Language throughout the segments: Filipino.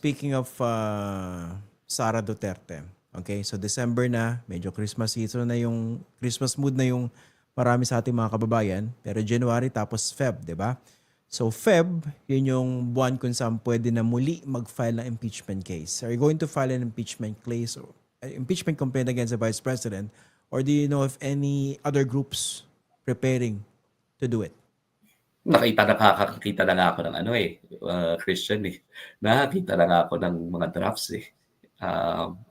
speaking of Sara Duterte, okay? So December na, medyo Christmas season na yung, Christmas mood na yung marami sa ating mga kababayan. Pero January tapos Feb, di ba? So Feb, yun yung buwan kung saan pwede na muli mag-file ng impeachment case. Are you going to file an impeachment case or impeachment complaint against the Vice President? Or do you know if any other groups preparing to do it? Nakakakita na nga ako ng Christian eh. Nakakita na nga ako ng mga drafts eh.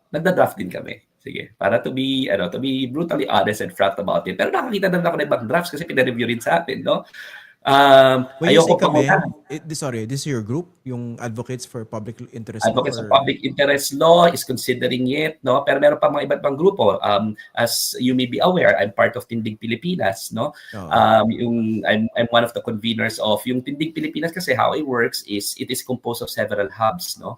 Nagda-draft din kami. Sige, para to be brutally honest and frank about it. Pero nakakita na ako ng ibang drafts kasi pinareview rin sa atin, no? When you say Ayoko pa kami, muna. this is your group, yung Advocates for Public Interest Advocates Law? of Public Interest Law is considering it, no? Pero meron pa mga iba't ibang grupo. As you may be aware, I'm part of Tindig Pilipinas, no? I'm one of the conveners of yung Tindig Pilipinas kasi how it works is it is composed of several hubs, no?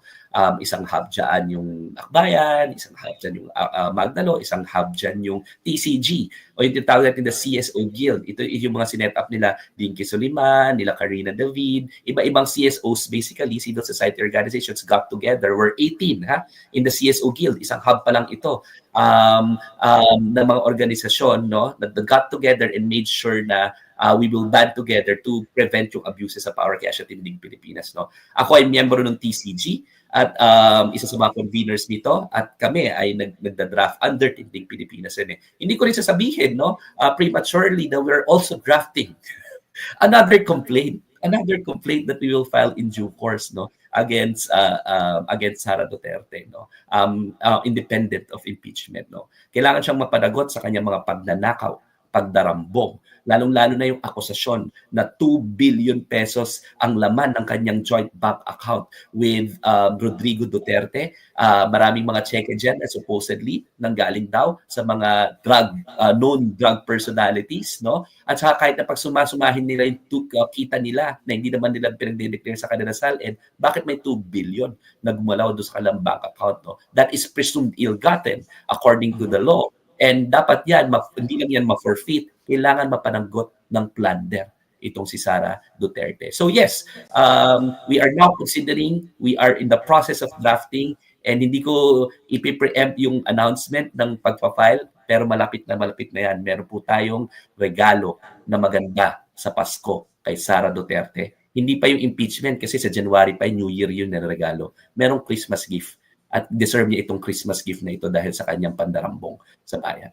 Isang hub dyan yung Akbayan, isang hub dyan yung Magdalo, isang hub dyan yung TCG o yung tinatawag natin the CSO Guild. Ito yung mga sinet up nila Dinky Soliman, nila Karina David, iba-ibang CSOs basically, civil society organizations got together. We're 18 in the CSO Guild. Isang hub pa lang ito ng mga organisasyon, no, that got together and made sure na we will band together to prevent yung abuses sa power kaya siya Tindig Pilipinas, no. Ako ay miyembro ng TCG at isa sa mga conveners nito at kami ay nagda-draft under Tindig Pilipinas eh. Hindi ko rin sasabihin, no, prematurely that we're also drafting another complaint that we will file in due course, no, against Sara Duterte, no, independent of impeachment, no. Kailangan siyang mapanagot sa kanyang mga pagnanakaw, pagdarambong, lalong-lalo na yung akusasyon na 2 billion pesos ang laman ng kanyang joint bank account with Rodrigo Duterte. Maraming mga cheque dyan na supposedly nanggaling daw sa mga known drug personalities, no? At saka kahit na pag sumasumahin nila yung kita nila na hindi naman nila pinag-declare sa kanilang SALN, bakit may 2 billion na gumalaw doon sa kanilang bank account, no? That is presumed ill-gotten according to the law. And dapat yan, hindi lang yan ma-forfeit, kailangan mapanagot ng plunder itong si Sara Duterte. So yes, we are now considering, we are in the process of drafting, and hindi ko ipi-preempt yung announcement ng pagpa-file, pero malapit na yan. Meron po tayong regalo na maganda sa Pasko kay Sara Duterte. Hindi pa yung impeachment kasi sa January pa, New Year yun na regalo. Merong Christmas gift. At deserve niya itong Christmas gift na ito dahil sa kanyang pandarambong sa bayan.